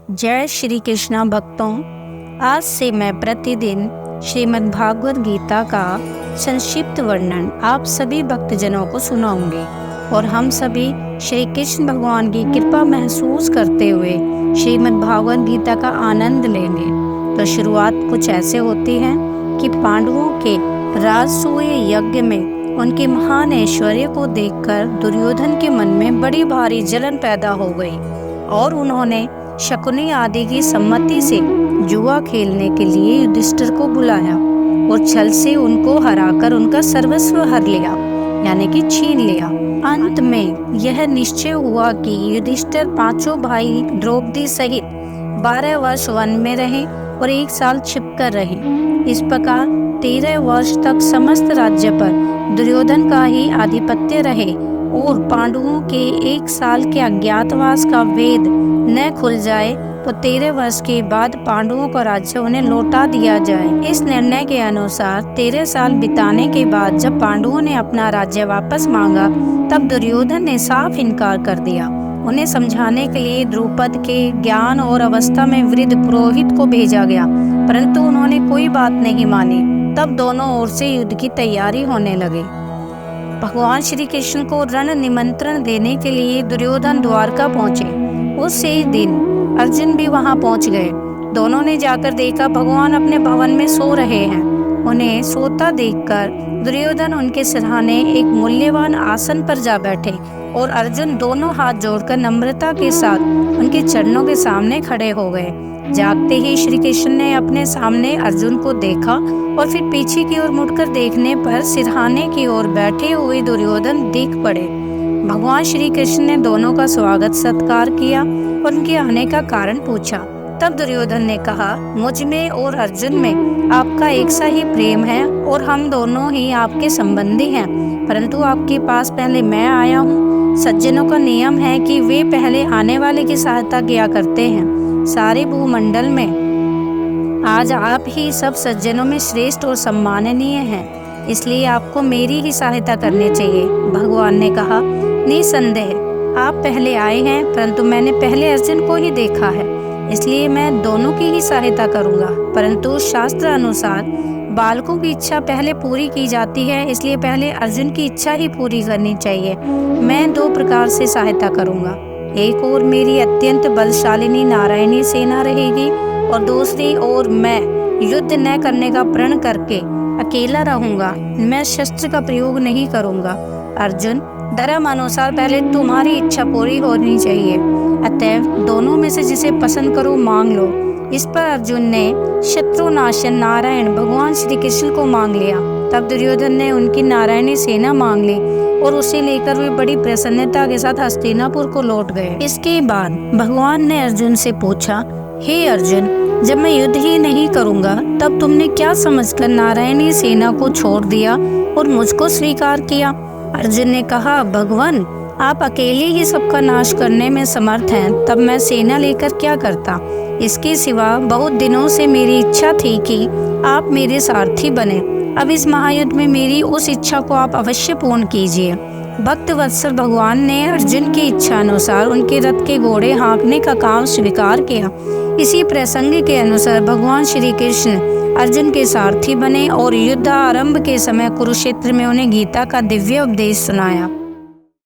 जय श्री कृष्णा भक्तों, आज से मैं प्रतिदिन श्रीमद् भागवत गीता का संक्षिप्त वर्णन आप सभी भक्तजनों को सुनाऊंगी और हम सभी श्री कृष्ण भगवान की कृपा महसूस करते हुए श्रीमद् भागवत गीता का आनंद लेंगे। तो शुरुआत कुछ ऐसे होती है कि पांडवों के राजसूय यज्ञ में उनके महान ऐश्वर्य को देखकर दुर्योधन के मन में बड़ी भारी जलन पैदा हो गई और उन्होंने शकुनी आदि की सम्मति से जुआ खेलने के लिए युधिष्ठिर को बुलाया और छल से उनको हराकर उनका सर्वस्व हर लिया, यानी कि छीन लिया। अंत में यह निश्चय हुआ कि युधिष्ठिर पांचों भाई द्रौपदी सहित 12 वर्ष वन में रहे और 1 साल छिपकर रहे। इस प्रकार 13 वर्ष तक समस्त राज्य पर दुर्योधन का ही आधिपत्य रहे और पांडवों के 1 साल के अज्ञातवास का वेद न खुल जाए तो 13 वर्ष के बाद पांडवों का राज्य उन्हें लौटा दिया जाए। इस निर्णय के अनुसार 13 साल बिताने के बाद जब पांडवों ने अपना राज्य वापस मांगा तब दुर्योधन ने साफ इनकार कर दिया। उन्हें समझाने के लिए द्रुपद के ज्ञान और अवस्था में वृद्ध पुरोहित को भेजा गया, परंतु उन्होंने कोई बात नहीं मानी। तब दोनों ओर से युद्ध की तैयारी होने लगी। भगवान श्री कृष्ण को रण निमंत्रण देने के लिए दुर्योधन द्वारका पहुंचे। उसी दिन अर्जुन भी वहां पहुंच गए। दोनों ने जाकर देखा भगवान अपने भवन में सो रहे हैं। उन्हें सोता देखकर दुर्योधन उनके सिरहाने एक मूल्यवान आसन पर जा बैठे और अर्जुन दोनों हाथ जोड़कर नम्रता के साथ उनके चरणों के सामने खड़े हो गए। जागते ही श्री कृष्ण ने अपने सामने अर्जुन को देखा और फिर पीछे की ओर मुड़कर देखने पर सिरहाने की ओर बैठे हुए दुर्योधन दिख पड़े। भगवान श्री कृष्ण ने दोनों का स्वागत सत्कार किया और उनके आने का कारण पूछा। तब दुर्योधन ने कहा, मुझ में और अर्जुन में आपका एक सा ही प्रेम है और हम दोनों ही आपके संबंधी हैं, परंतु आपके पास पहले मैं आया हूँ। सज्जनों का नियम है कि वे पहले आने वाले की सहायता किया करते हैं। सारे भूमंडल में आज आप ही सब सज्जनों में श्रेष्ठ और सम्माननीय हैं, इसलिए आपको मेरी ही सहायता करनी चाहिए। भगवान ने कहा, निसंदेह आप पहले आए हैं, परंतु मैंने पहले अर्जुन को ही देखा है, इसलिए मैं दोनों की ही सहायता करूंगा। परंतु शास्त्र अनुसार बालकों की इच्छा पहले पूरी की जाती है, इसलिए पहले अर्जुन की इच्छा ही पूरी करनी चाहिए। मैं 2 प्रकार से सहायता करूंगा। एक ओर मेरी अत्यंत बलशालिनी नारायणी सेना रहेगी और दूसरी ओर मैं युद्ध न करने का प्रण करके अकेला रहूंगा। मैं शस्त्र का प्रयोग नहीं करूंगा। अर्जुन, धर्म अनुसार पहले तुम्हारी इच्छा पूरी होनी चाहिए, अतएव दोनों में से जिसे पसंद करो मांग लो। इस पर अर्जुन ने शत्रुनाशन नारायण भगवान श्री कृष्ण को मांग लिया। तब दुर्योधन ने उनकी नारायणी सेना मांग ली और उसे लेकर वे बड़ी प्रसन्नता के साथ हस्तिनापुर को लौट गए। इसके बाद भगवान ने अर्जुन से पूछा, हे अर्जुन, जब मैं युद्ध ही नहीं करूंगा तब तुमने क्या समझकर नारायणी सेना को छोड़ दिया और मुझको स्वीकार किया? अर्जुन ने कहा, भगवान, आप अकेले ही सबका नाश करने में समर्थ हैं, तब मैं सेना लेकर क्या करता? इसके सिवा बहुत दिनों से मेरी इच्छा थी कि आप मेरे सारथी बने। अब इस महायुद्ध में मेरी उस इच्छा को आप अवश्य पूर्ण कीजिए। भक्त वत्सल भगवान ने अर्जुन की इच्छा अनुसार उनके रथ के घोड़े हाँकने का काम स्वीकार किया। इसी प्रसंग के अनुसार भगवान श्री कृष्ण अर्जुन के सारथी बने और युद्ध आरंभ के समय कुरुक्षेत्र में उन्हें गीता का दिव्य उपदेश सुनाया।